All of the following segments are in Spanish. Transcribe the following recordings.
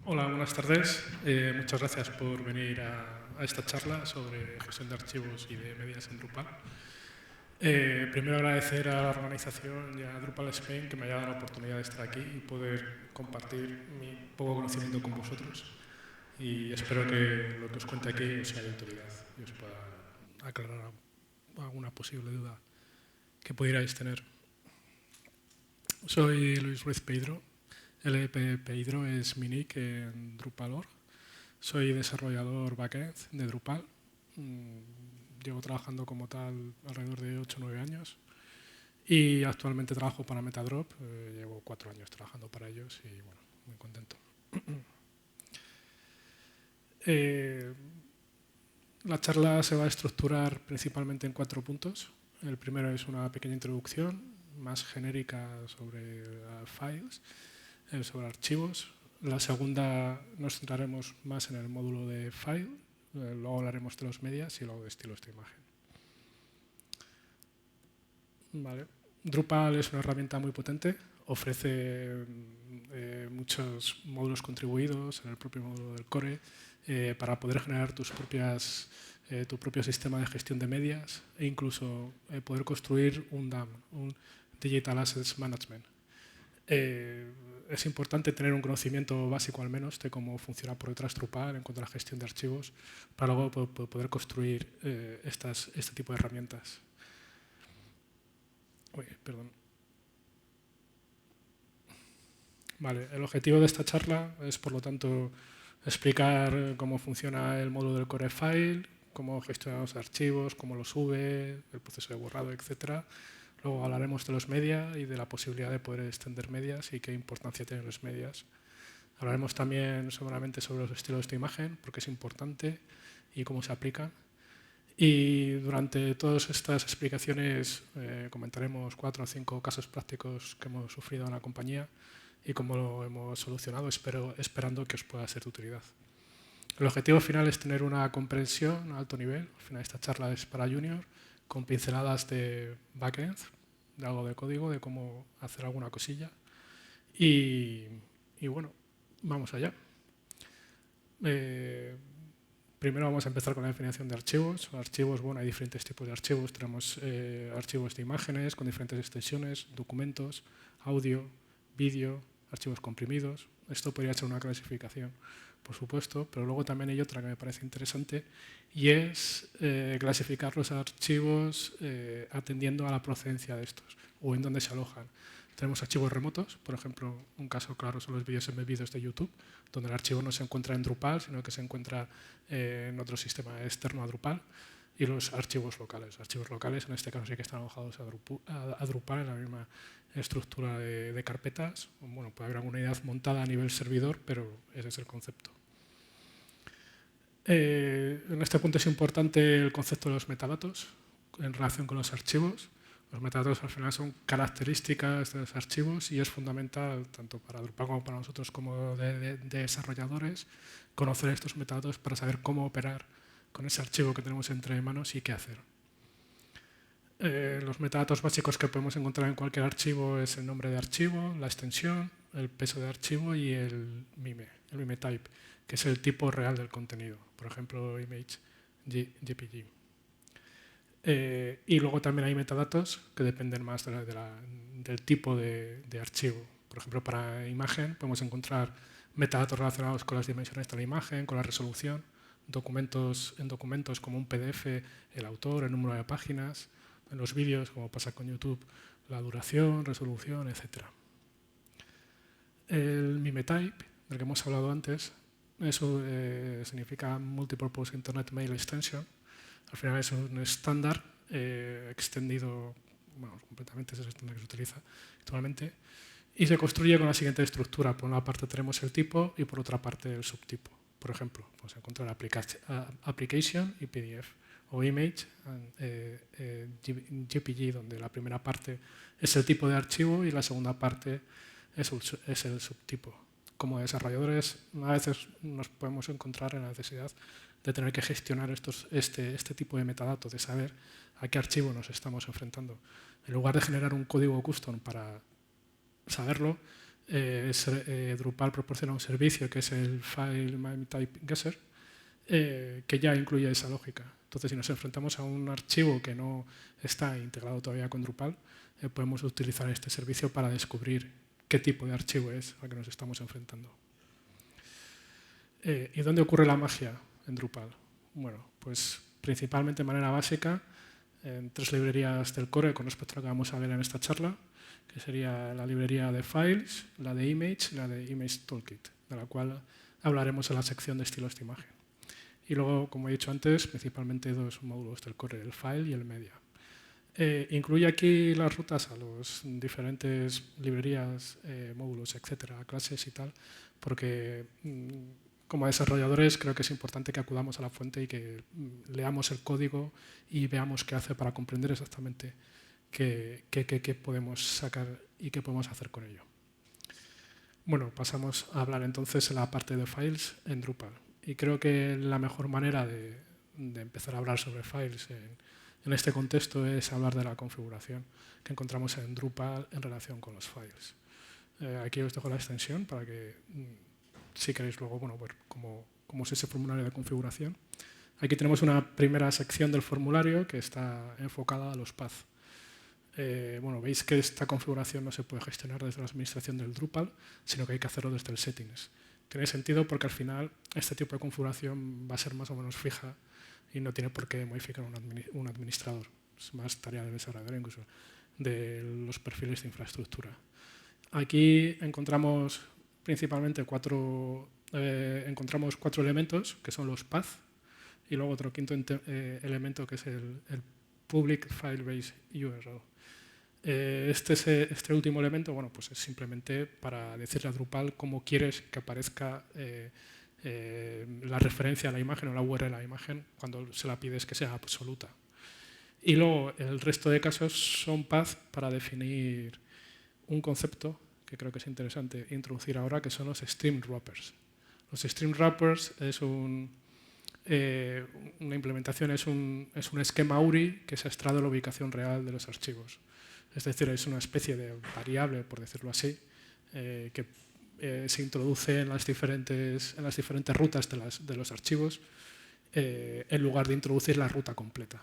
Hola, buenas tardes. Muchas gracias por venir a esta charla sobre gestión de archivos y de medidas en Drupal. Primero agradecer a la organización y a Drupal Spain que me haya dado la oportunidad de estar aquí y poder compartir mi poco conocimiento con vosotros. Y espero que lo que os cuente aquí os sea de utilidad y os pueda aclarar alguna posible duda que pudierais tener. Soy Luis Ruiz Peidro. LP Peidro es mi nick en Drupal.org. Soy desarrollador backend de Drupal. Llevo trabajando como tal alrededor de 8 o 9 años y actualmente trabajo para Metadrop. Llevo 4 años trabajando para ellos y bueno, muy contento. La charla se va a estructurar principalmente en 4 puntos. El primero es una pequeña introducción más genérica sobre files, sobre archivos. La segunda nos centraremos más en el módulo de file, luego hablaremos de los medias y luego de estilos de imagen. Vale. Drupal es una herramienta muy potente, ofrece muchos módulos contribuidos en el propio módulo del core para poder generar tu propio sistema de gestión de medias e incluso poder construir un DAM, un Digital Assets Management. Es importante tener un conocimiento básico al menos de cómo funciona por detrás Drupal en cuanto a la gestión de archivos para luego poder construir este tipo de herramientas. Uy, perdón. Vale, el objetivo de esta charla es, por lo tanto, explicar cómo funciona el módulo del core file, cómo gestionamos archivos, cómo los sube, el proceso de borrado, etc. Luego hablaremos de los media y de la posibilidad de poder extender medias y qué importancia tienen los medias. Hablaremos también seguramente sobre los estilos de imagen, porque es importante y cómo se aplican. Y durante todas estas explicaciones comentaremos 4 o 5 casos prácticos que hemos sufrido en la compañía y cómo lo hemos solucionado, esperando que os pueda ser de utilidad. El objetivo final es tener una comprensión a alto nivel. Al final esta charla es para junior, con pinceladas de backend, de algo de código, de cómo hacer alguna cosilla. Y bueno, vamos allá. Primero vamos a empezar con la definición de archivos. Archivos, bueno, hay diferentes tipos de archivos. Tenemos archivos de imágenes con diferentes extensiones, documentos, audio, vídeo, archivos comprimidos. Esto podría ser una clasificación, por supuesto, pero luego también hay otra que me parece interesante y es clasificar los archivos atendiendo a la procedencia de estos o en dónde se alojan. Tenemos archivos remotos, por ejemplo, un caso claro son los vídeos embebidos de YouTube, donde el archivo no se encuentra en Drupal, sino que se encuentra en otro sistema externo a Drupal. Y los archivos locales. Archivos locales, en este caso sí que están alojados a Drupal en la misma estructura de carpetas. Bueno, puede haber alguna unidad montada a nivel servidor, pero ese es el concepto. En este punto es importante el concepto de los metadatos en relación con los archivos. Los metadatos al final son características de los archivos y es fundamental, tanto para Drupal como para nosotros como de desarrolladores, conocer estos metadatos para saber cómo operar con ese archivo que tenemos entre manos y qué hacer. Los metadatos básicos que podemos encontrar en cualquier archivo es el nombre de archivo, la extensión, el peso de archivo y el MIME type, que es el tipo real del contenido, por ejemplo, image JPG. Y luego también hay metadatos que dependen más del tipo de archivo. Por ejemplo, para imagen podemos encontrar metadatos relacionados con las dimensiones de la imagen, con la resolución, en documentos como un PDF, el autor, el número de páginas, en los vídeos, como pasa con YouTube, la duración, resolución, etc. El MIME type, del que hemos hablado antes, eso significa Multipurpose Internet Mail Extension. Al final es un estándar extendido, bueno, completamente es el estándar que se utiliza actualmente, y se construye con la siguiente estructura. Por una parte tenemos el tipo y por otra parte el subtipo. Por ejemplo, podemos encontrar application y PDF, o image, JPG, donde la primera parte es el tipo de archivo y la segunda parte es el subtipo. Como desarrolladores, a veces nos podemos encontrar en la necesidad de tener que gestionar este tipo de metadatos, de saber a qué archivo nos estamos enfrentando. En lugar de generar un código custom para saberlo, Drupal proporciona un servicio que es el File MIME Type Guesser, que ya incluye esa lógica. Entonces, si nos enfrentamos a un archivo que no está integrado todavía con Drupal, podemos utilizar este servicio para descubrir qué tipo de archivo es al que nos estamos enfrentando. ¿Y dónde ocurre la magia en Drupal? Bueno, pues principalmente de manera básica en 3 librerías del core con respecto a lo que vamos a ver en esta charla, que sería la librería de Files, la de Image y la de Image Toolkit, de la cual hablaremos en la sección de estilos de imagen. Y luego, como he dicho antes, principalmente 2 módulos del core, el File y el Media. Incluye aquí las rutas a las diferentes librerías, módulos, etcétera, clases y tal, porque como desarrolladores creo que es importante que acudamos a la fuente y que leamos el código y veamos qué hace para comprender exactamente qué podemos sacar y qué podemos hacer con ello. Bueno, pasamos a hablar entonces en la parte de files en Drupal. Y creo que la mejor manera de empezar a hablar sobre files en este contexto es hablar de la configuración que encontramos en Drupal en relación con los files. Aquí os dejo la extensión para que, si queréis luego, bueno, ver cómo es ese formulario de configuración. Aquí tenemos una primera sección del formulario que está enfocada a los paths. Bueno, veis que esta configuración no se puede gestionar desde la administración del Drupal, sino que hay que hacerlo desde el settings. Tiene sentido porque al final este tipo de configuración va a ser más o menos fija y no tiene por qué modificar un administrador. Es más tarea del desarrollador incluso de los perfiles de infraestructura. Aquí encontramos principalmente 4 elementos, que son los paths, y luego otro quinto elemento que es el public file base URL. Este último elemento, bueno, pues es simplemente para decirle a Drupal cómo quieres que aparezca la referencia a la imagen o la URL a la imagen cuando se la pides que sea absoluta. Y luego el resto de casos son paths para definir un concepto que creo que es interesante introducir ahora, que son los stream wrappers. Los stream wrappers es una implementación, es un esquema URI que se extrae de la ubicación real de los archivos. Es decir, es una especie de variable, por decirlo así, que se introduce en las diferentes rutas de los archivos en lugar de introducir la ruta completa.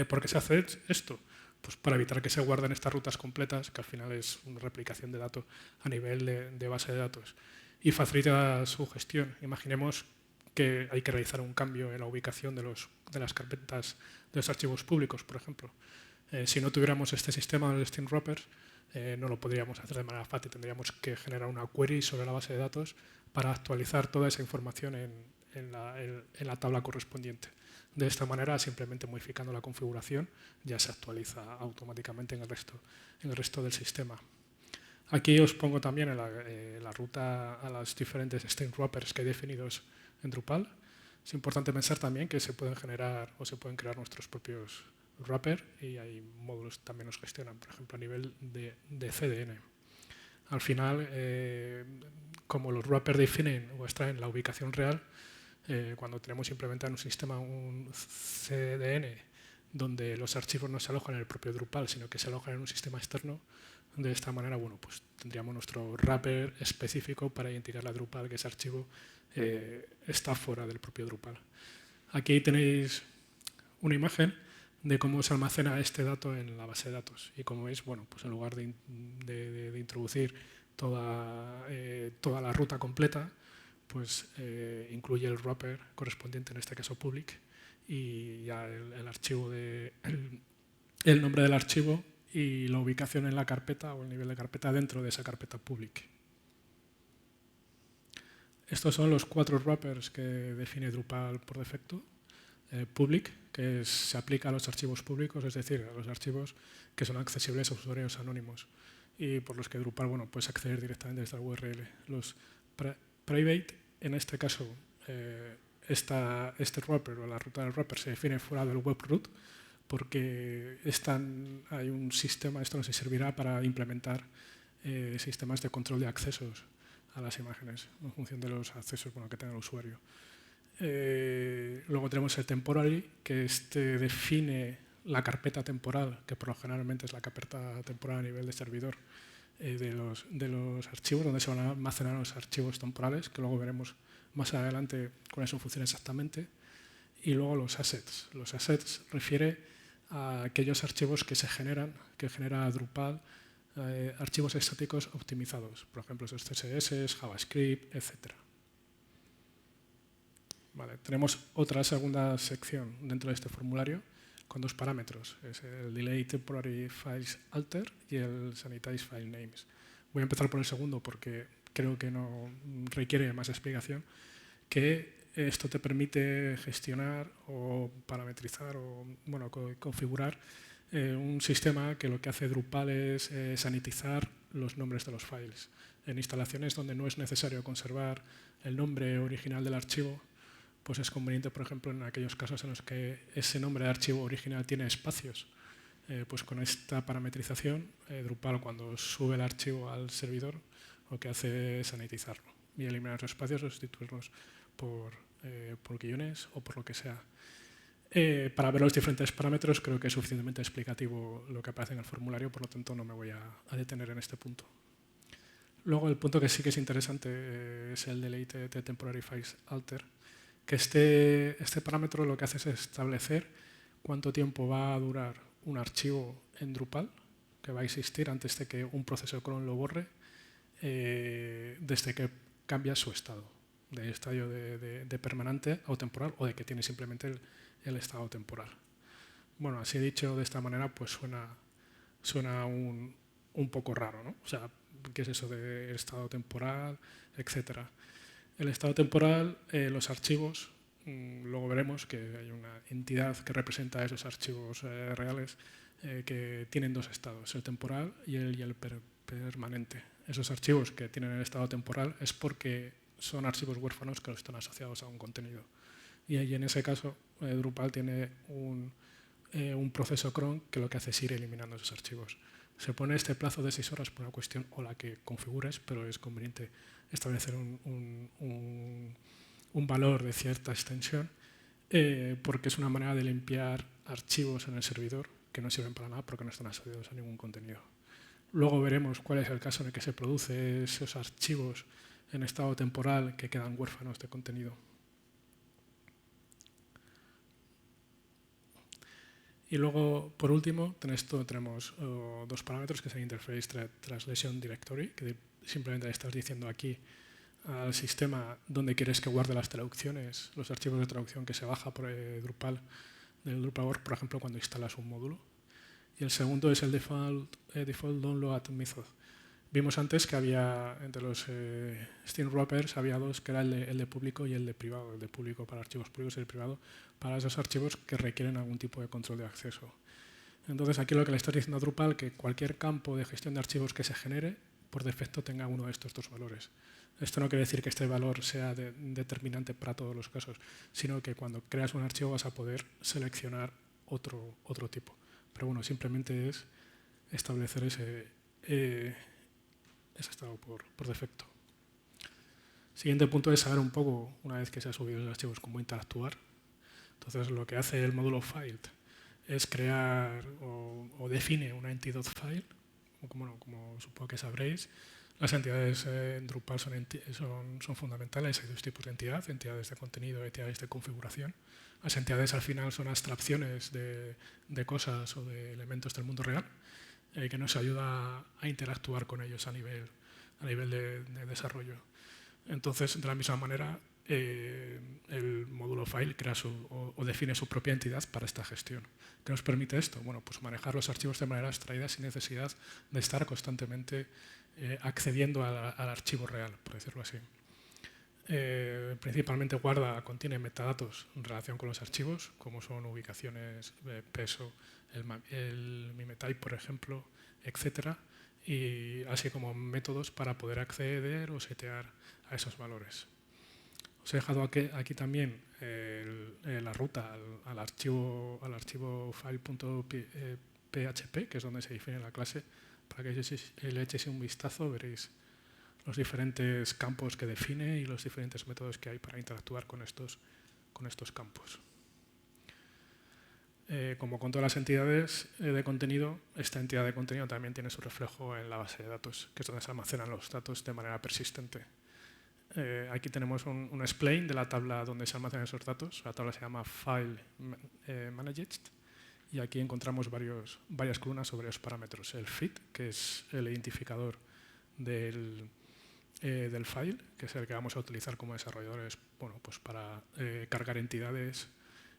¿Por qué se hace esto? Pues para evitar que se guarden estas rutas completas, que al final es una replicación de datos a nivel de base de datos, y facilita su gestión. Imaginemos que hay que realizar un cambio en la ubicación de las carpetas de los archivos públicos, por ejemplo. Si no tuviéramos este sistema de stream wrappers, no lo podríamos hacer de manera fácil. Tendríamos que generar una query sobre la base de datos para actualizar toda esa información en la tabla correspondiente. De esta manera, simplemente modificando la configuración, ya se actualiza automáticamente en el resto del sistema. Aquí os pongo también la ruta a los diferentes stream wrappers que hay definidos en Drupal. Es importante pensar también que se pueden generar o se pueden crear nuestros propios wrappers y hay módulos que también nos gestionan, por ejemplo, a nivel de CDN. Al final, como los wrappers definen o extraen la ubicación real, cuando tenemos implementado en un sistema un CDN donde los archivos no se alojan en el propio Drupal, sino que se alojan en un sistema externo, de esta manera, bueno, pues tendríamos nuestro wrapper específico para identificar a Drupal que ese archivo está fuera del propio Drupal. Aquí tenéis una imagen de cómo se almacena este dato en la base de datos. Y como veis, bueno, pues en lugar de introducir toda la ruta completa, pues incluye el wrapper correspondiente, en este caso public, y ya el archivo el nombre del archivo y la ubicación en la carpeta o el nivel de carpeta dentro de esa carpeta public. Estos son los 4 wrappers que define Drupal por defecto. Public, que se aplica a los archivos públicos, es decir, a los archivos que son accesibles a usuarios anónimos y por los que Drupal, bueno, puedes acceder directamente desde la URL. Los private, en este caso, este wrapper o la ruta del wrapper se define fuera del web root porque hay un sistema, esto nos servirá para implementar sistemas de control de accesos a las imágenes en función de los accesos que tenga el usuario. Luego tenemos el temporary, que define la carpeta temporal, que por lo generalmente es la carpeta temporal a nivel de servidor, de los archivos, donde se van a almacenar los archivos temporales, que luego veremos más adelante cuáles son funciones exactamente. Y luego los assets. Los assets refiere a aquellos archivos que genera Drupal, archivos estáticos optimizados, por ejemplo, esos CSS, JavaScript, etc. Vale, tenemos otra segunda sección dentro de este formulario con dos parámetros, es el Delay Temporary Files Alter y el Sanitize File Names. Voy a empezar por el segundo porque creo que no requiere más explicación, que esto te permite gestionar o parametrizar o bueno, configurar un sistema que lo que hace Drupal es sanitizar los nombres de los files. En instalaciones donde no es necesario conservar el nombre original del archivo, pues es conveniente, por ejemplo, en aquellos casos en los que ese nombre de archivo original tiene espacios. Pues con esta parametrización, Drupal cuando sube el archivo al servidor lo que hace es sanitizarlo y eliminar los espacios o sustituirlos por guiones o por lo que sea. Para ver los diferentes parámetros creo que es suficientemente explicativo lo que aparece en el formulario, por lo tanto no me voy a detener en este punto. Luego el punto que sí que es interesante es el Delete Temporary Files Alter, que este parámetro lo que hace es establecer cuánto tiempo va a durar un archivo en Drupal que va a existir antes de que un proceso cron lo borre, desde que cambia su estado, de estadio de permanente o temporal o de que tiene simplemente el estado temporal. Bueno, así dicho de esta manera, pues suena un poco raro, ¿no? O sea, ¿qué es eso de estado temporal, etcétera? El estado temporal, los archivos, luego veremos que hay una entidad que representa esos archivos reales que tienen dos estados, el temporal y el permanente. Esos archivos que tienen el estado temporal es porque son archivos huérfanos que están asociados a un contenido. Y en ese caso, Drupal tiene un proceso cron que lo que hace es ir eliminando esos archivos. Se pone este plazo de 6 horas por una cuestión o la que configures, pero es conveniente establecer un valor de cierta extensión porque es una manera de limpiar archivos en el servidor que no sirven para nada porque no están asociados a ningún contenido. Luego veremos cuál es el caso en el que se producen esos archivos en estado temporal que quedan huérfanos de contenido. Y luego, por último, tenemos dos parámetros que son Interface Translation Directory, que simplemente le estás diciendo aquí al sistema donde quieres que guarde las traducciones, los archivos de traducción que se baja por Drupal, del Drupal.org, por ejemplo, cuando instalas un módulo. Y el segundo es el Default Download Method. Vimos antes que había, entre los Steam Wrappers, había dos, que era el de público y el de privado. El de público para archivos públicos y el privado para esos archivos que requieren algún tipo de control de acceso. Entonces, aquí lo que le está diciendo a Drupal que cualquier campo de gestión de archivos que se genere, por defecto tenga uno de estos dos valores. Esto no quiere decir que este valor sea determinante para todos los casos, sino que cuando creas un archivo vas a poder seleccionar otro tipo. Pero bueno, simplemente es establecer ese estado por defecto. Siguiente punto es saber un poco, una vez que se han subido los archivos, cómo interactuar. Entonces, lo que hace el módulo file es crear o define una entidad file, como supongo que sabréis. Las entidades en Drupal son fundamentales. Hay dos tipos de entidad, entidades de contenido y entidades de configuración. Las entidades al final son abstracciones de cosas o de elementos del mundo real que nos ayuda a interactuar con ellos a nivel de desarrollo. Entonces, de la misma manera, el módulo file crea o define su propia entidad para esta gestión. ¿Qué nos permite esto? Bueno, pues manejar los archivos de manera abstraída sin necesidad de estar constantemente accediendo al archivo real, por decirlo así. Principalmente contiene metadatos en relación con los archivos, como son ubicaciones, peso, el mimetype, por ejemplo, etcétera, y así como métodos para poder acceder o setear a esos valores. Os he dejado aquí también la ruta al archivo file.php, que es donde se define la clase. Para que le echéis un vistazo, veréis los diferentes campos que define y los diferentes métodos que hay para interactuar con estos campos. Como con todas las entidades de contenido, esta entidad de contenido también tiene su reflejo en la base de datos, que es donde se almacenan los datos de manera persistente. Aquí tenemos un explain de la tabla donde se almacenan esos datos. La tabla se llama File Managed y aquí encontramos varias columnas sobre los parámetros. El feed, que es el identificador del file, que es el que vamos a utilizar como desarrolladores, bueno, pues para cargar entidades,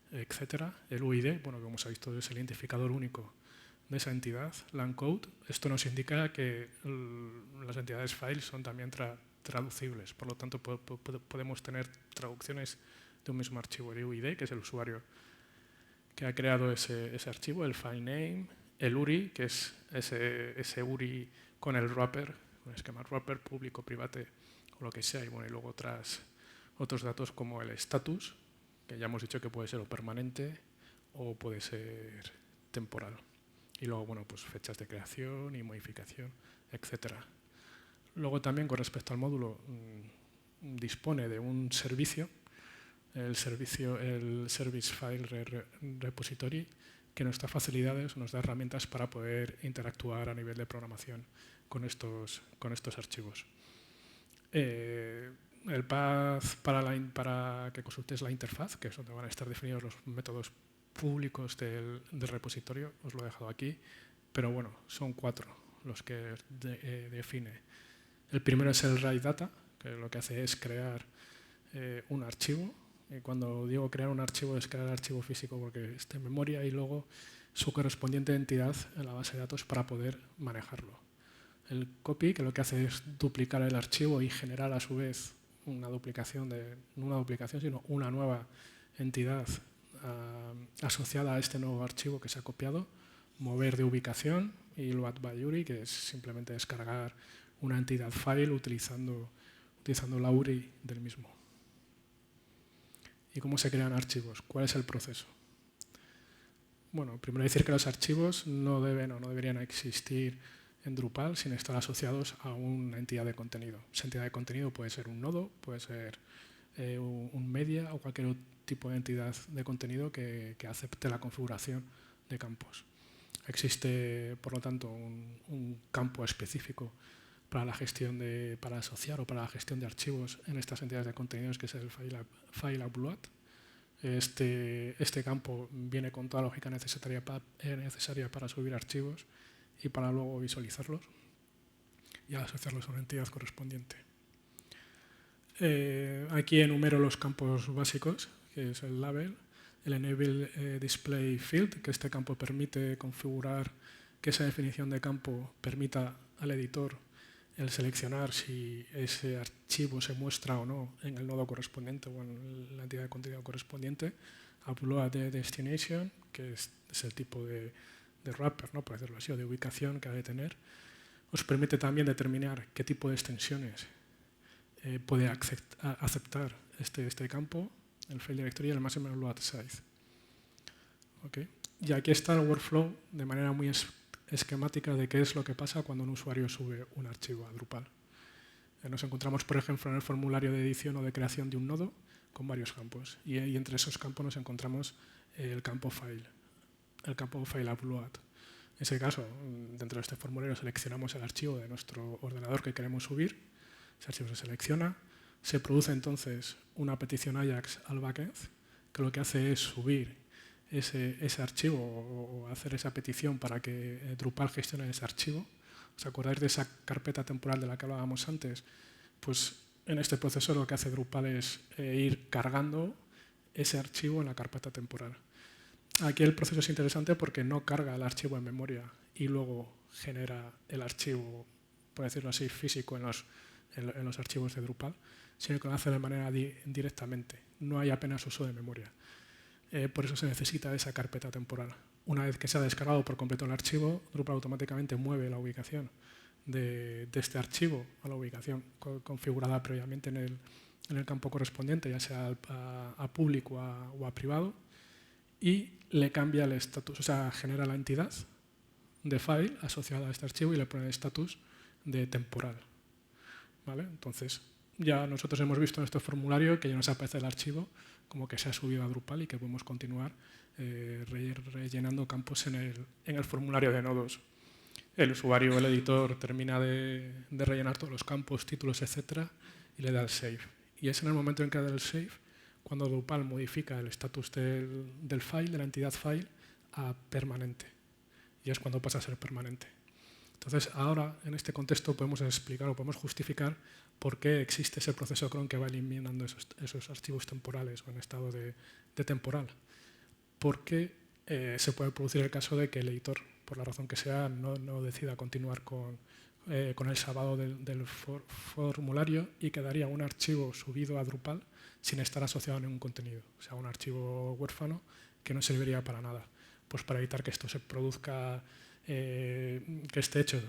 etcétera. El UID, bueno, como se ha visto, es el identificador único de esa entidad. Landcode, esto nos indica que las entidades file son también traducibles, por lo tanto podemos tener traducciones de un mismo archivo. El UID, que es el usuario que ha creado ese archivo, el file name, el URI, que es ese URI con el wrapper, con el esquema wrapper, público, private o lo que sea, y bueno, y luego otros datos como el status, que ya hemos dicho que puede ser o permanente o puede ser temporal. Y luego, bueno, pues fechas de creación y modificación, etcétera. Luego también, con respecto al módulo, dispone de un servicio, el Service File Repository, que nos da facilidades, nos da herramientas para poder interactuar a nivel de programación con estos archivos. El path para que consultes la interfaz, que es donde van a estar definidos los métodos públicos del repositorio, os lo he dejado aquí, pero bueno, son 4 los que define. El primero es el write data, que lo que hace es crear un archivo. Y cuando digo crear un archivo, es crear archivo físico porque está en memoria y luego su correspondiente entidad en la base de datos para poder manejarlo. El copy, que lo que hace es duplicar el archivo y generar a su vez no una duplicación, sino una nueva entidad asociada a este nuevo archivo que se ha copiado. Mover de ubicación y load by URI, que es simplemente descargar una entidad file utilizando la URI del mismo. ¿Y cómo se crean archivos? ¿Cuál es el proceso? Bueno, primero decir que los archivos no deben o no deberían existir en Drupal sin estar asociados a una entidad de contenido. Esa entidad de contenido puede ser un nodo, puede ser un media o cualquier tipo de entidad de contenido que acepte la configuración de campos. Existe, por lo tanto, un campo específico para la gestión para asociar o para la gestión de archivos en estas entidades de contenidos, que es el file upload. Este campo viene con toda la lógica necesaria para subir archivos y para luego visualizarlos y asociarlos a una entidad correspondiente. Aquí enumero los campos básicos, que es el label, el enable display field, que este campo permite configurar que esa definición de campo permita al editor el seleccionar si ese archivo se muestra o no en el nodo correspondiente o en la entidad de contenido correspondiente. Upload de destination, que es el tipo de wrapper, ¿no? Por decirlo así, o de ubicación que ha de tener. Os permite también determinar qué tipo de extensiones puede aceptar este campo, el file directory y el maximum load size. ¿Okay? Y aquí está el workflow de manera muy esquemática de qué es lo que pasa cuando un usuario sube un archivo a Drupal. Nos encontramos, por ejemplo, en el formulario de edición o de creación de un nodo con varios campos. Y entre esos campos nos encontramos el campo file, el campo file upload. En ese caso, dentro de este formulario seleccionamos el archivo de nuestro ordenador que queremos subir. Ese archivo se selecciona. Se produce entonces una petición AJAX al backend, que lo que hace es subir ese archivo o hacer esa petición para que Drupal gestione ese archivo. ¿Os acordáis de esa carpeta temporal de la que hablábamos antes? Pues en este proceso lo que hace Drupal es ir cargando ese archivo en la carpeta temporal. Aquí el proceso es interesante porque no carga el archivo en memoria y luego genera el archivo, por decirlo así, físico en los archivos de Drupal, sino que lo hace de manera directamente. No hay apenas uso de memoria. Por eso se necesita esa carpeta temporal. Una vez que se ha descargado por completo el archivo, Drupal automáticamente mueve la ubicación de este archivo a la ubicación configurada previamente en el campo correspondiente, ya sea a público o a privado, y le cambia el estatus, o sea, genera la entidad de file asociada a este archivo y le pone el estatus de temporal. ¿Vale? Entonces, ya nosotros hemos visto en este formulario que ya nos aparece el archivo como que se ha subido a Drupal y que podemos continuar rellenando campos en el formulario de nodos. El usuario o el editor termina de rellenar todos los campos, títulos, etcétera, y le da el save. Y es en el momento en que da el save cuando Drupal modifica el estatus del file, de la entidad file, a permanente. Y es cuando pasa a ser permanente. Entonces, ahora, en este contexto, podemos explicar o podemos justificar por qué existe ese proceso cron que va eliminando esos archivos temporales o en estado de temporal. Porque se puede producir el caso de que el editor, por la razón que sea, no decida continuar con el salvado del formulario y quedaría un archivo subido a Drupal sin estar asociado a ningún contenido. O sea, un archivo huérfano que no serviría para nada. Pues para evitar que esto se produzca, que este hecho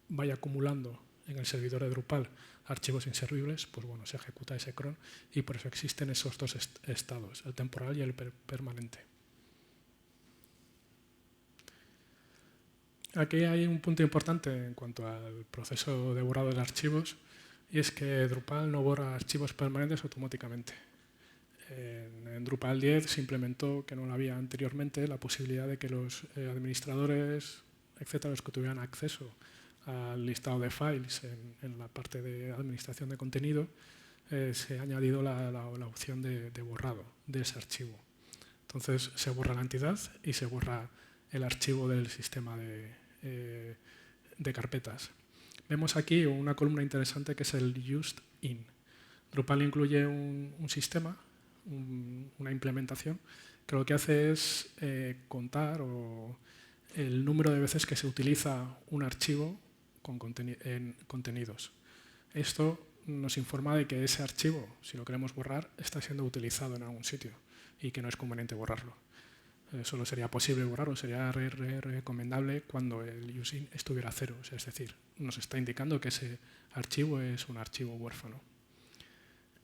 vaya acumulando en el servidor de Drupal archivos inservibles, pues bueno, se ejecuta ese cron y por eso existen esos dos estados, el temporal y el permanente. Aquí hay un punto importante en cuanto al proceso de borrado de archivos y es que Drupal no borra archivos permanentes automáticamente. En Drupal 10 se implementó, que no lo había anteriormente, la posibilidad de que los administradores, etcétera, los que tuvieran acceso al listado de files en la parte de administración de contenido, se ha añadido la opción de borrado de ese archivo. Entonces se borra la entidad y se borra el archivo del sistema de carpetas. Vemos aquí una columna interesante que es el used in. Drupal incluye un sistema, una implementación, que lo que hace es contar el número de veces que se utiliza un archivo en contenidos. Esto nos informa de que ese archivo, si lo queremos borrar, está siendo utilizado en algún sitio y que no es conveniente borrarlo. Solo sería posible borrarlo, sería recomendable cuando el using estuviera a cero, es decir, nos está indicando que ese archivo es un archivo huérfano.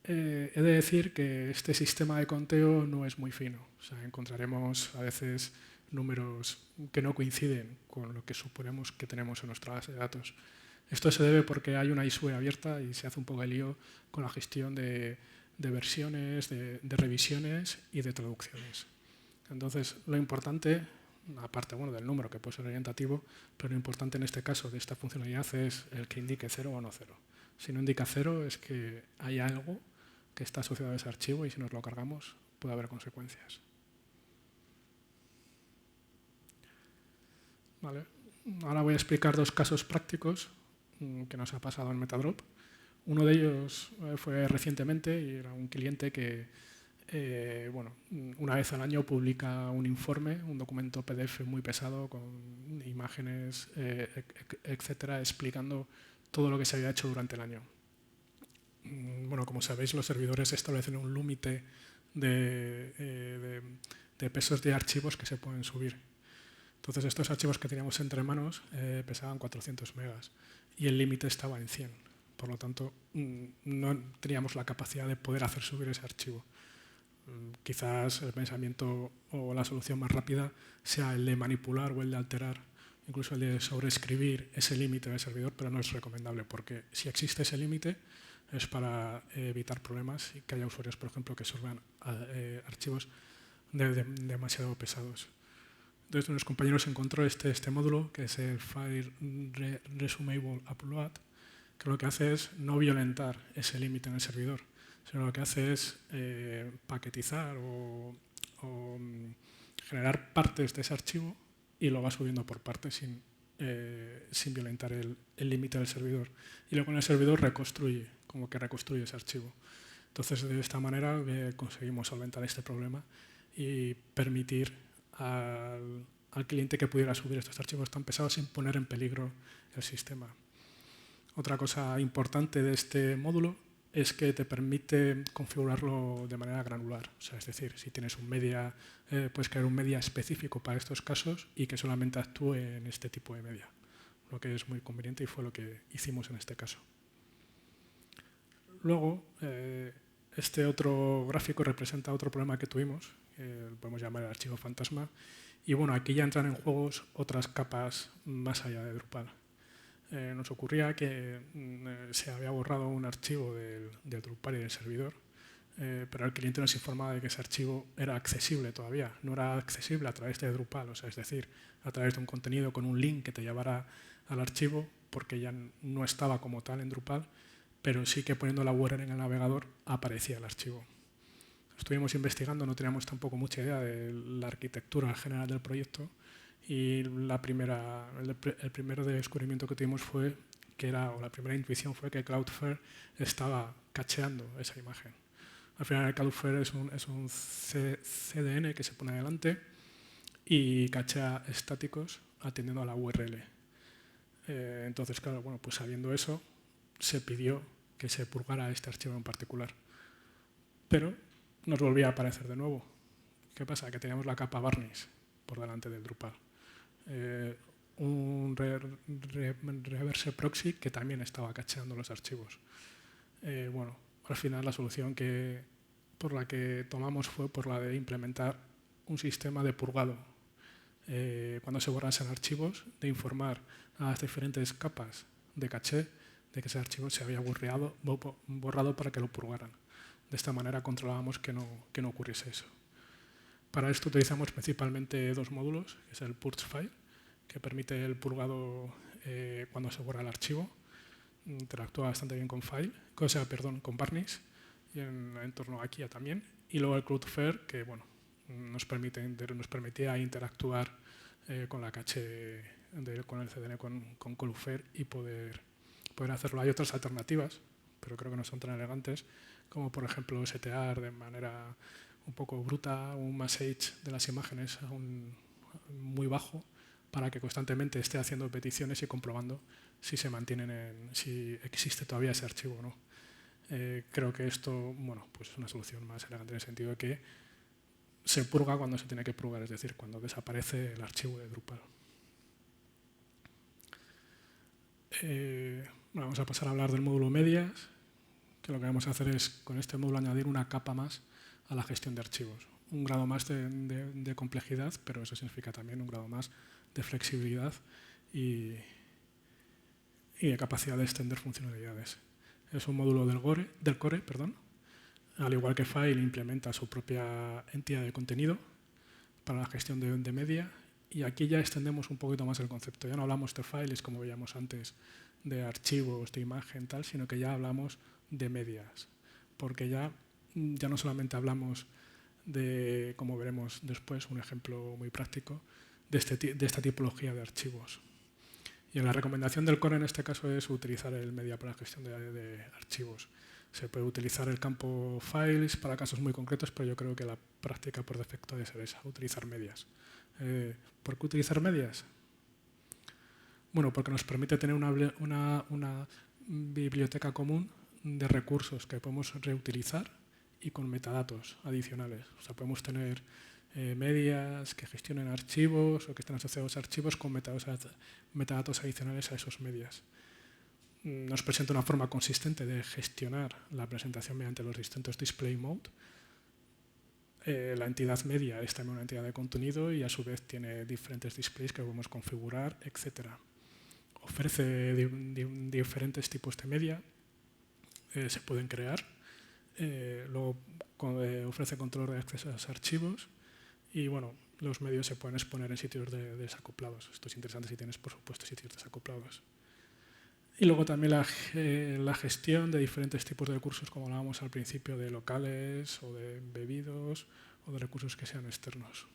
He de decir que este sistema de conteo no es muy fino. O sea, encontraremos a veces números que no coinciden con lo que suponemos que tenemos en nuestra base de datos. Esto se debe porque hay una ISUE abierta y se hace un poco de lío con la gestión de versiones, de revisiones y de traducciones. Entonces, lo importante, aparte del número que puede ser orientativo, pero lo importante en este caso de esta funcionalidad es el que indique 0 o no 0. Si no indica 0 es que hay algo que está asociado a ese archivo y si nos lo cargamos puede haber consecuencias. Vale. Ahora voy a explicar dos casos prácticos que nos ha pasado en Metadrop. Uno de ellos fue recientemente y era un cliente que una vez al año publica un informe, un documento PDF muy pesado con imágenes, etcétera, explicando todo lo que se había hecho durante el año. Bueno, como sabéis, los servidores establecen un límite de pesos de archivos que se pueden subir. Entonces, estos archivos que teníamos entre manos pesaban 400 megas y el límite estaba en 100. Por lo tanto, no teníamos la capacidad de poder hacer subir ese archivo. Quizás el pensamiento o la solución más rápida sea el de manipular o el de alterar, incluso el de sobreescribir ese límite del servidor, pero no es recomendable porque si existe ese límite es para evitar problemas y que haya usuarios, por ejemplo, que suban archivos demasiado pesados. Entonces, unos compañeros encontró este módulo, que es el File Resumable Upload, que lo que hace es no violentar ese límite en el servidor, sino lo que hace es paquetizar o generar partes de ese archivo y lo va subiendo por partes sin violentar el límite del servidor. Y luego en el servidor reconstruye, como que reconstruye ese archivo. Entonces, de esta manera conseguimos solventar este problema y permitir al cliente que pudiera subir estos archivos tan pesados sin poner en peligro el sistema. Otra cosa importante de este módulo es que te permite configurarlo de manera granular. O sea, es decir, si tienes un media, puedes crear un media específico para estos casos y que solamente actúe en este tipo de media, lo que es muy conveniente y fue lo que hicimos en este caso. Luego, este otro gráfico representa otro problema que tuvimos, lo podemos llamar el archivo fantasma, y bueno, aquí ya entran en juego otras capas más allá de Drupal. nos ocurría que se había borrado un archivo del Drupal y del servidor, pero el cliente nos informaba de que ese archivo era accesible todavía. No era accesible a través de Drupal, o sea, es decir, a través de un contenido con un link que te llevara al archivo, porque ya no estaba como tal en Drupal, pero sí que poniendo la URL en el navegador aparecía el archivo. Estuvimos investigando, no teníamos tampoco mucha idea de la arquitectura general del proyecto, y el primer descubrimiento que tuvimos fue o la primera intuición fue que Cloudflare estaba cacheando esa imagen. Al final Cloudflare es un CDN que se pone adelante y cachea estáticos atendiendo a la URL. Entonces, claro, bueno, pues sabiendo eso, se pidió que se purgara este archivo en particular. Pero nos volvía a aparecer de nuevo. ¿Qué pasa? Que teníamos la capa Varnish por delante del Drupal. Un reverse proxy que también estaba cacheando los archivos. Bueno, al final la solución por la que tomamos fue por la de implementar un sistema de purgado. Cuando se borrasen archivos, de informar a las diferentes capas de caché de que ese archivo se había borrado para que lo purgaran. De esta manera controlábamos que no ocurriese eso. Para esto utilizamos principalmente dos módulos, que es el Purge File, que permite el purgado cuando se borra el archivo. Interactúa bastante bien con con Varnish y en el entorno Akia también. Y luego el Cloudflare, que bueno, nos permitía interactuar con la caché con el CDN con Cloudflare y poder hacerlo. Hay otras alternativas, pero creo que no son tan elegantes, como por ejemplo setear de manera un poco bruta un message de las imágenes a muy bajo para que constantemente esté haciendo peticiones y comprobando si se mantienen si existe todavía ese archivo o no. Creo que esto, bueno, pues es una solución más elegante en el sentido de que se purga cuando se tiene que purgar, es decir, cuando desaparece el archivo de Drupal. Bueno, vamos a pasar a hablar del módulo medias, que lo que vamos a hacer es con este módulo añadir una capa más a la gestión de archivos. Un grado más de complejidad, pero eso significa también un grado más de flexibilidad y de capacidad de extender funcionalidades. Es un módulo del core, al igual que File implementa su propia entidad de contenido para la gestión de media, y aquí ya extendemos un poquito más el concepto. Ya no hablamos de files, como veíamos antes, de archivos, de imagen, tal, sino que ya hablamos de medias, porque ya no solamente hablamos de, como veremos después, un ejemplo muy práctico, de esta tipología de archivos. Y la recomendación del core en este caso es utilizar el media para la gestión de archivos. Se puede utilizar el campo files para casos muy concretos, pero yo creo que la práctica por defecto debe ser esa, utilizar medias. ¿Por qué utilizar medias? Bueno, porque nos permite tener una biblioteca común de recursos que podemos reutilizar y con metadatos adicionales. O sea, podemos tener medias que gestionen archivos o que estén asociados a archivos con metadatos adicionales a esos medias. Nos presenta una forma consistente de gestionar la presentación mediante los distintos display mode. La entidad media es también una entidad de contenido y a su vez tiene diferentes displays que podemos configurar, etc. Ofrece diferentes tipos de media, se pueden crear. Luego ofrece control de acceso a los archivos y bueno, los medios se pueden exponer en sitios desacoplados. Esto es interesante si tienes, por supuesto, sitios desacoplados. Y luego también la gestión de diferentes tipos de recursos, como hablábamos al principio, de locales o de embebidos o de recursos que sean externos.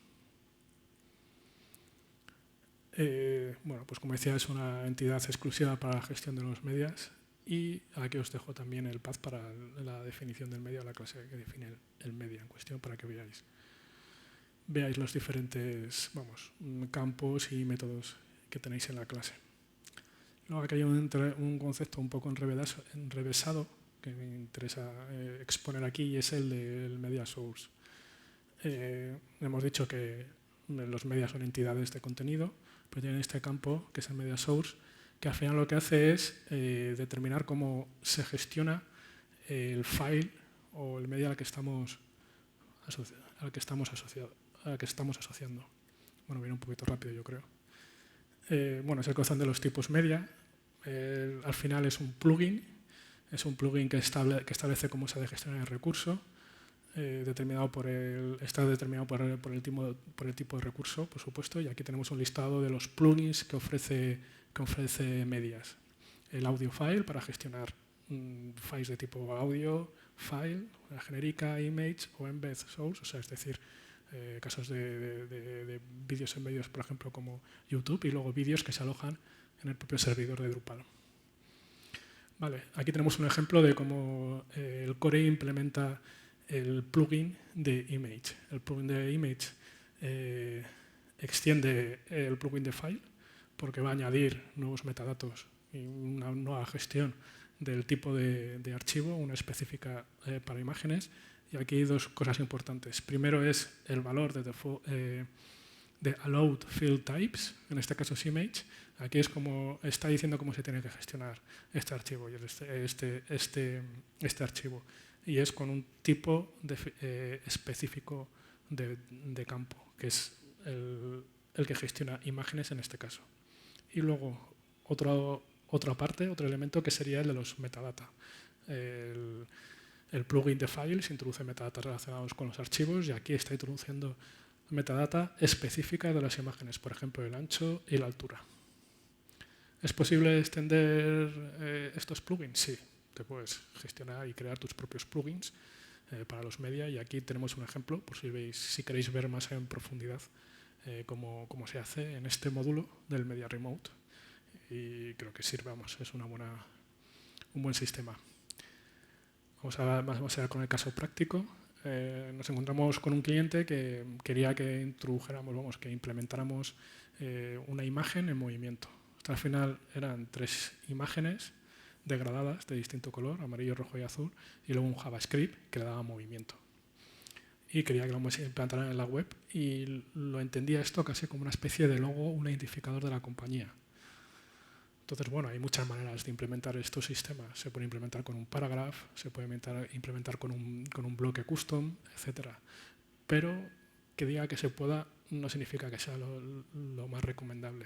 Bueno, pues como decía, es una entidad exclusiva para la gestión de los medias y aquí os dejo también el path para la definición del media o la clase que define el media en cuestión para que veáis los diferentes campos y métodos que tenéis en la clase. Luego aquí hay un concepto un poco enrevesado que me interesa exponer aquí y es el del media source. Hemos dicho que los medias son entidades de contenido, pero tienen este campo que es el media source, que al final lo que hace es determinar cómo se gestiona el file o el media al que estamos asociando. Bueno, viene un poquito rápido, yo creo. Bueno, es el constante de los tipos media. al final es un plugin que establece cómo se ha de gestionar el recurso, está determinado por el tipo de recurso, por supuesto, y aquí tenemos un listado de los plugins que ofrece Medias. El audio file para gestionar files de tipo audio, file, la genérica, image o embed source, o sea, es decir, casos de vídeos en medios, por ejemplo, como YouTube, y luego vídeos que se alojan en el propio servidor de Drupal. Vale, aquí tenemos un ejemplo de cómo el Core implementa el plugin de image. El plugin de image extiende el plugin de file porque va a añadir nuevos metadatos y una nueva gestión del tipo de archivo, una específica para imágenes. Y aquí hay dos cosas importantes. Primero es el valor de allowed field types, en este caso es image. Aquí es como está diciendo cómo se tiene que gestionar este archivo y este archivo. Y es con un tipo específico de campo, que es el que gestiona imágenes en este caso. Y luego otro elemento que sería el de los metadata. El plugin de files introduce metadatas relacionados con los archivos y aquí está introduciendo metadata específica de las imágenes, por ejemplo, el ancho y la altura. ¿Es posible extender estos plugins? Sí, te puedes gestionar y crear tus propios plugins para los media y aquí tenemos un ejemplo, por si queréis ver más en profundidad cómo se hace en este módulo del Media Remote y creo que sirve, es un buen sistema. Vamos a ver con el caso práctico. Nos encontramos con un cliente que quería que introdujéramos, que implementáramos una imagen en movimiento. Al final eran 3 imágenes degradadas de distinto color, amarillo, rojo y azul, y luego un JavaScript que le daba movimiento. Y quería que lo implantaran en la web y lo entendía esto casi como una especie de logo, un identificador de la compañía. Entonces, bueno, hay muchas maneras de implementar estos sistemas. Se puede implementar con un paragraph, se puede implementar con un bloque custom, etc. Pero que diga que se pueda no significa que sea lo más recomendable.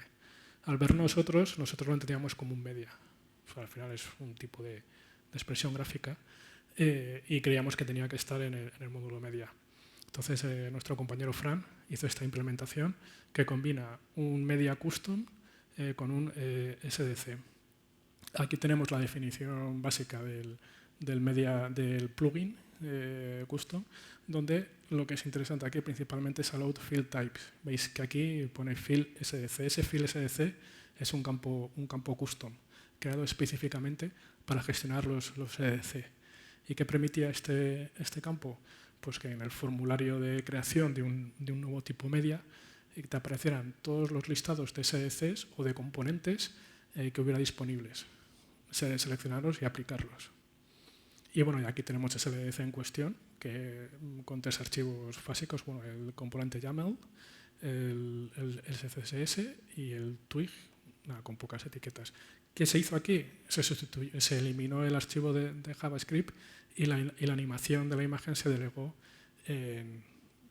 Al ver nosotros lo entendíamos como un media. O sea, al final es un tipo de expresión gráfica y creíamos que tenía que estar en el módulo media. Entonces, nuestro compañero Fran hizo esta implementación que combina un media custom con un SDC. Aquí tenemos la definición básica del plugin custom, donde lo que es interesante aquí principalmente es allowed field types. Veis que aquí pone field SDC. Ese field SDC es un campo custom, creado específicamente para gestionar los SDC. ¿Y qué permitía este campo? Pues que en el formulario de creación de un nuevo tipo media te aparecieran todos los listados de SDCs o de componentes que hubiera disponibles. Seleccionarlos y aplicarlos. Y bueno, y aquí tenemos ese SDC en cuestión, que con 3 archivos básicos, bueno, el componente YAML, el CSS y el twig, con pocas etiquetas. ¿Qué se hizo aquí? Se eliminó el archivo de JavaScript y la animación de la imagen se delegó en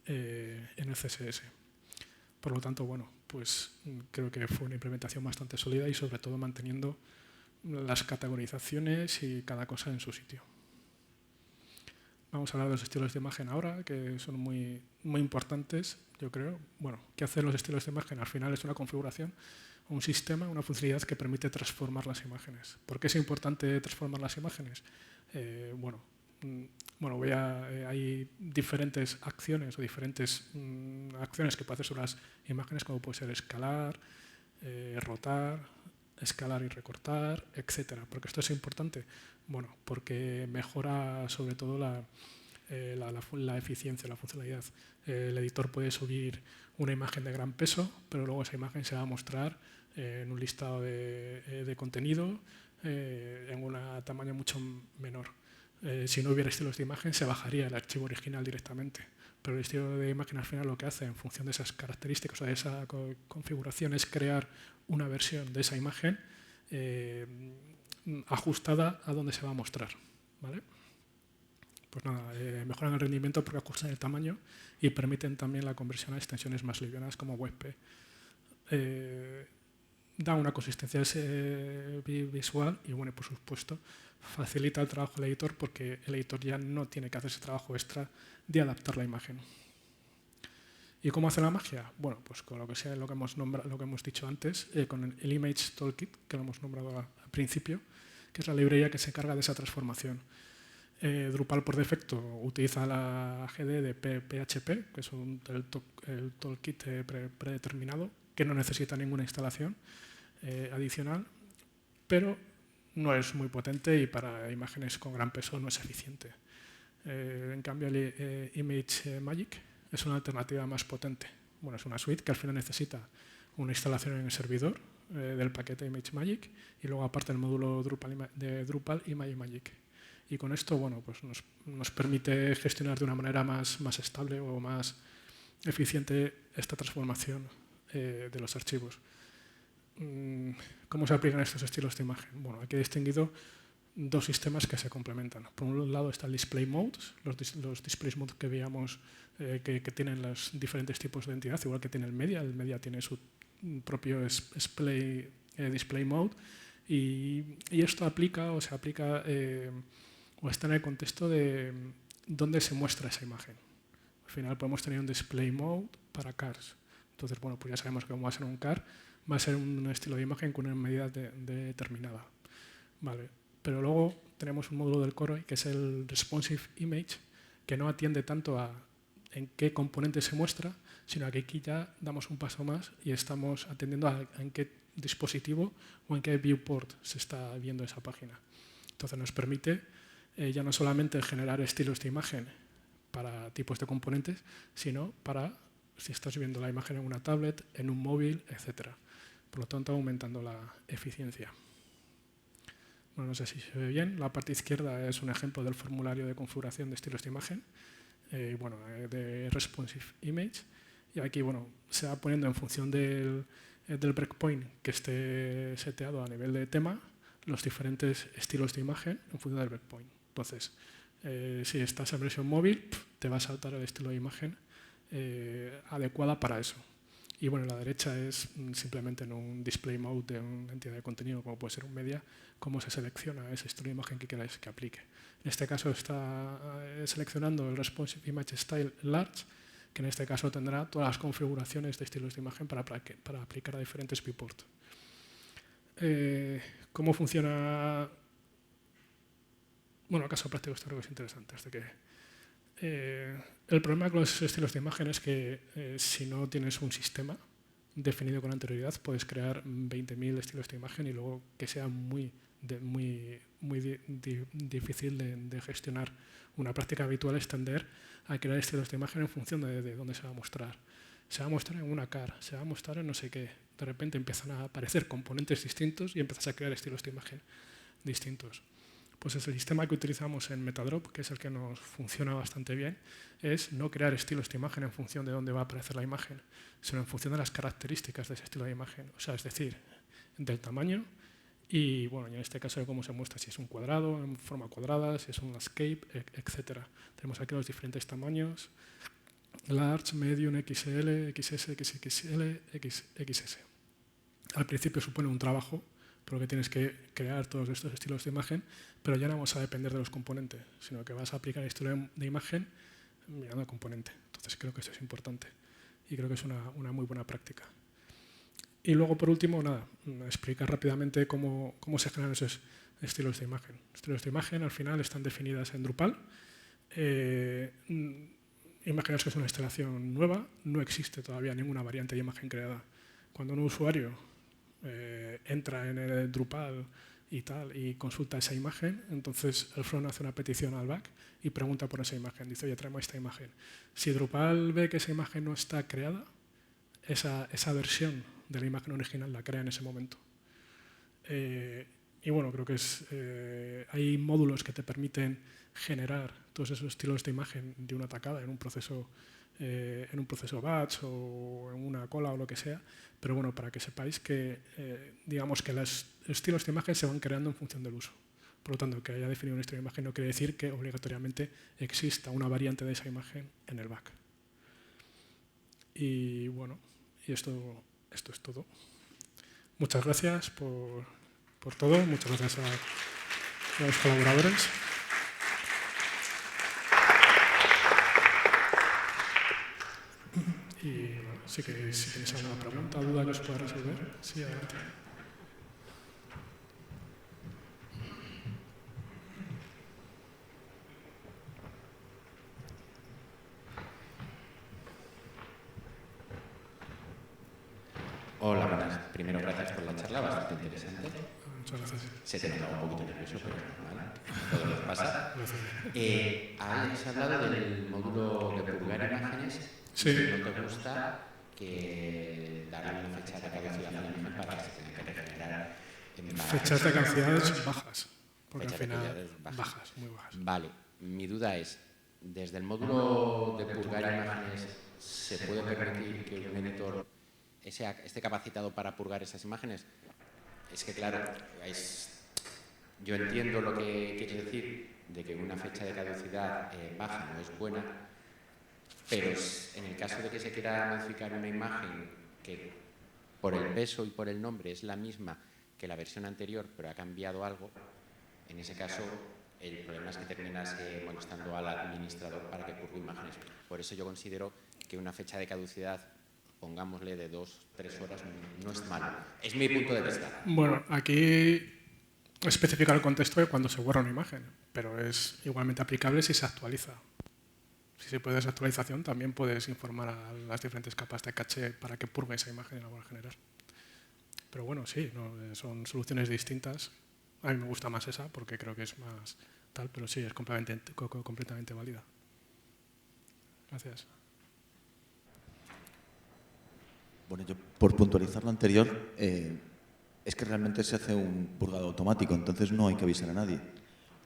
el CSS. Por lo tanto, bueno, pues creo que fue una implementación bastante sólida y sobre todo manteniendo las categorizaciones y cada cosa en su sitio. Vamos a hablar de los estilos de imagen ahora, que son muy importantes, yo creo. Bueno, ¿qué hacen los estilos de imagen? Al final es una configuración, un sistema, una funcionalidad que permite transformar las imágenes. ¿Por qué es importante transformar las imágenes? Hay diferentes acciones o diferentes acciones que puede hacer sobre las imágenes, como puede ser escalar, rotar, escalar y recortar, etcétera. ¿Por qué esto es importante? Bueno, porque mejora sobre todo la eficiencia, la funcionalidad. El editor puede subir una imagen de gran peso, pero luego esa imagen se va a mostrar en un listado de contenido en un tamaño mucho menor. Si no hubiera estilos de imagen, se bajaría el archivo original directamente. Pero el estilo de imagen al final lo que hace en función de esas características o de esa configuración es crear una versión de esa imagen ajustada a donde se va a mostrar. ¿Vale? Pues nada, mejoran el rendimiento porque ajustan el tamaño y permiten también la conversión a extensiones más livianas como WebP. da una consistencia visual y, bueno, por supuesto, facilita el trabajo del editor porque el editor ya no tiene que hacer ese trabajo extra de adaptar la imagen. ¿Y cómo hace la magia? Bueno, pues con lo que sea, lo que hemos dicho antes, con el Image Toolkit, que lo hemos nombrado al principio, que es la librería que se carga de esa transformación. Drupal por defecto utiliza la GD de PHP, que es el toolkit predeterminado, que no necesita ninguna instalación adicional, pero no es muy potente y para imágenes con gran peso no es eficiente. En cambio, el ImageMagick es una alternativa más potente. Bueno, es una suite que al final necesita una instalación en el servidor del paquete ImageMagick y luego aparte el módulo de Drupal ImageMagick. Y con esto, bueno, pues nos permite gestionar de una manera más estable o más eficiente esta transformación de los archivos. ¿Cómo se aplican estos estilos de imagen? Bueno, aquí he distinguido dos sistemas que se complementan. Por un lado está el display modes, los display modes que veíamos que tienen los diferentes tipos de entidad, igual que tiene el media tiene su propio display mode y esto aplica o se aplica o está en el contexto de dónde se muestra esa imagen. Al final podemos tener un display mode para cars. Entonces, bueno, pues ya sabemos que como va a ser un car, va a ser un estilo de imagen con una medida determinada. Vale. Pero luego tenemos un módulo del core que es el responsive image, que no atiende tanto a en qué componente se muestra, sino a que aquí ya damos un paso más y estamos atendiendo a en qué dispositivo o en qué viewport se está viendo esa página. Entonces nos permite ya no solamente generar estilos de imagen para tipos de componentes, sino para si estás viendo la imagen en una tablet, en un móvil, etc. Por lo tanto, aumentando la eficiencia. Bueno, no sé si se ve bien. La parte izquierda es un ejemplo del formulario de configuración de estilos de imagen, de Responsive Image. Y aquí, bueno, se va poniendo en función del breakpoint que esté seteado a nivel de tema, los diferentes estilos de imagen en función del breakpoint. Entonces, si estás en versión móvil, te va a saltar el estilo de imagen adecuada para eso. Y bueno, la derecha es simplemente en un display mode de una entidad de contenido, como puede ser un media, cómo se selecciona ese estilo de imagen que queráis que aplique. En este caso está seleccionando el Responsive Image Style Large, que en este caso tendrá todas las configuraciones de estilos de imagen para aplicar a diferentes viewports. ¿Cómo funciona? Bueno, el caso práctico esto creo que es interesante. El problema con los estilos de imagen es que si no tienes un sistema definido con anterioridad, puedes crear 20.000 estilos de imagen y luego que sea muy difícil de gestionar. Una práctica habitual es tender a crear estilos de imagen en función de dónde se va a mostrar. Se va a mostrar en una car, se va a mostrar en no sé qué. De repente empiezan a aparecer componentes distintos y empiezas a crear estilos de imagen distintos. Pues el sistema que utilizamos en Metadrop, que es el que nos funciona bastante bien, es no crear estilos de imagen en función de dónde va a aparecer la imagen, sino en función de las características de ese estilo de imagen. O sea, es decir, del tamaño y, bueno, en este caso de cómo se muestra, si es un cuadrado, en forma cuadrada, si es un landscape, etc. Tenemos aquí los diferentes tamaños, large, medium, XL, XS, XXL, XS. Al principio supone un trabajo, porque tienes que crear todos estos estilos de imagen, pero ya no vamos a depender de los componentes, sino que vas a aplicar el estilo de imagen mirando al componente. Entonces creo que esto es importante y creo que es una muy buena práctica. Y luego, por último, explicar rápidamente cómo se generan esos estilos de imagen. Estilos de imagen, al final, están definidas en Drupal. Imaginaos que es una instalación nueva, no existe todavía ninguna variante de imagen creada. Cuando un usuario entra en el Drupal y consulta esa imagen, entonces el front hace una petición al back y pregunta por esa imagen. Dice, oye, traemos esta imagen. Si Drupal ve que esa imagen no está creada, esa versión de la imagen original la crea en ese momento. Y bueno, creo que hay módulos que te permiten generar todos esos estilos de imagen de una tacada en un proceso batch o en una cola o lo que sea, pero bueno, para que sepáis que digamos que los estilos de imagen se van creando en función del uso. Por lo tanto, que haya definido un estilo de imagen no quiere decir que obligatoriamente exista una variante de esa imagen en el back. Y bueno, y esto es todo. Muchas gracias por todo, muchas gracias a los colaboradores. Y bueno, sí que si tenéis alguna pregunta o duda que os pueda resolver, sí, adelante. Hola, buenas. Primero, gracias por la charla, bastante interesante. Muchas gracias. Se te notaba un poquito nervioso, pero es normal. Todo nos pasa. Has hablado del módulo de purgar imágenes. Sí. Y no te gusta que darle una fecha de caducidad a la imagen para que se tenga que regenerar en fechas de caducidades bajas, porque fechas al final de caducidades bajas, muy bajas. Vale. Mi duda es, desde el módulo de purgar imágenes, ¿se puede permitir que un editor esté capacitado para purgar esas imágenes? Es que, claro, yo entiendo lo que quieres decir, de que una fecha de caducidad baja no es buena, pero en el caso de que se quiera modificar una imagen que por el peso y por el nombre es la misma que la versión anterior, pero ha cambiado algo, en ese caso el problema es que terminas molestando al administrador para que purgue imágenes. Por eso yo considero que una fecha de caducidad, pongámosle de 2-3 horas, no es malo. Es mi punto de vista. Bueno, aquí especifica el contexto de cuando se borra una imagen, pero es igualmente aplicable si se actualiza. Si se puede esa actualización, también puedes informar a las diferentes capas de caché para que purgue esa imagen y la vuelva a generar. Pero bueno, sí, no, son soluciones distintas. A mí me gusta más esa porque creo que es más tal, pero sí, es completamente válida. Gracias. Bueno, yo por puntualizar lo anterior, es que realmente se hace un purgado automático, entonces no hay que avisar a nadie.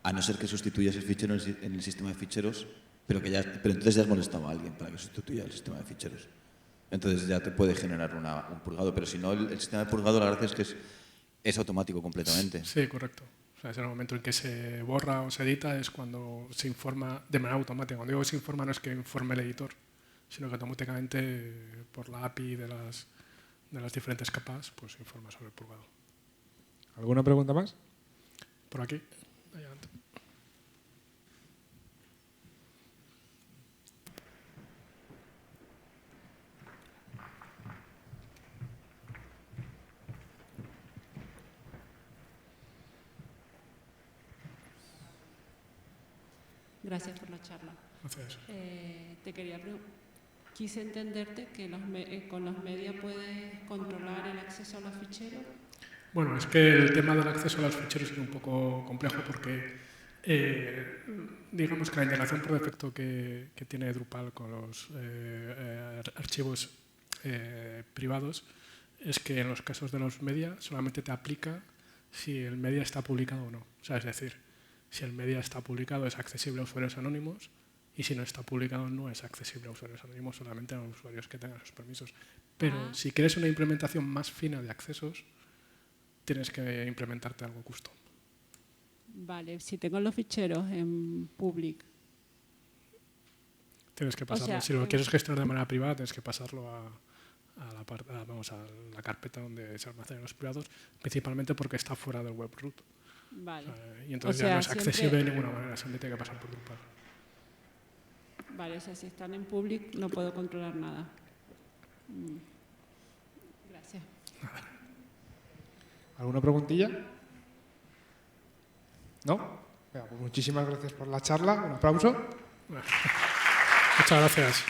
A no ser que sustituyas el fichero en el sistema de ficheros, pero entonces ya has molestado a alguien para que sustituya el sistema de ficheros. Entonces ya te puede generar un purgado, pero si no, el sistema de purgado la verdad es que es automático completamente. Sí, correcto. O sea, es el momento en que se borra o se edita, es cuando se informa de manera automática. Cuando digo se informa no es que informe el editor, sino que automáticamente por la API de las diferentes capas pues informa sobre el purgado. ¿Alguna pregunta más? Por aquí. Adelante. Gracias por la charla. Gracias. Te quería quise entenderte que con los medios puedes controlar el acceso a los ficheros. Bueno, es que el tema del acceso a los ficheros es un poco complejo porque digamos que la integración por defecto que tiene Drupal con los archivos privados es que en los casos de los media solamente te aplica si el media está publicado o no. O sea, es decir, si el media está publicado es accesible a usuarios anónimos y si no está publicado no es accesible a usuarios anónimos, solamente a los usuarios que tengan sus permisos. Pero si quieres una implementación más fina de accesos, tienes que implementarte algo custom. Vale, si tengo los ficheros en public. Tienes que pasarlo. Si lo quieres gestionar de manera privada, tienes que pasarlo a la carpeta donde se almacenan los privados, principalmente porque está fuera del web root. Vale. Y entonces ya no es accesible de ninguna manera, siempre tiene que pasar por Drupal. Vale, o sea, si están en public no puedo controlar nada. Gracias. ¿Alguna preguntilla? ¿No? Venga, pues muchísimas gracias por la charla. Un aplauso. Muchas gracias.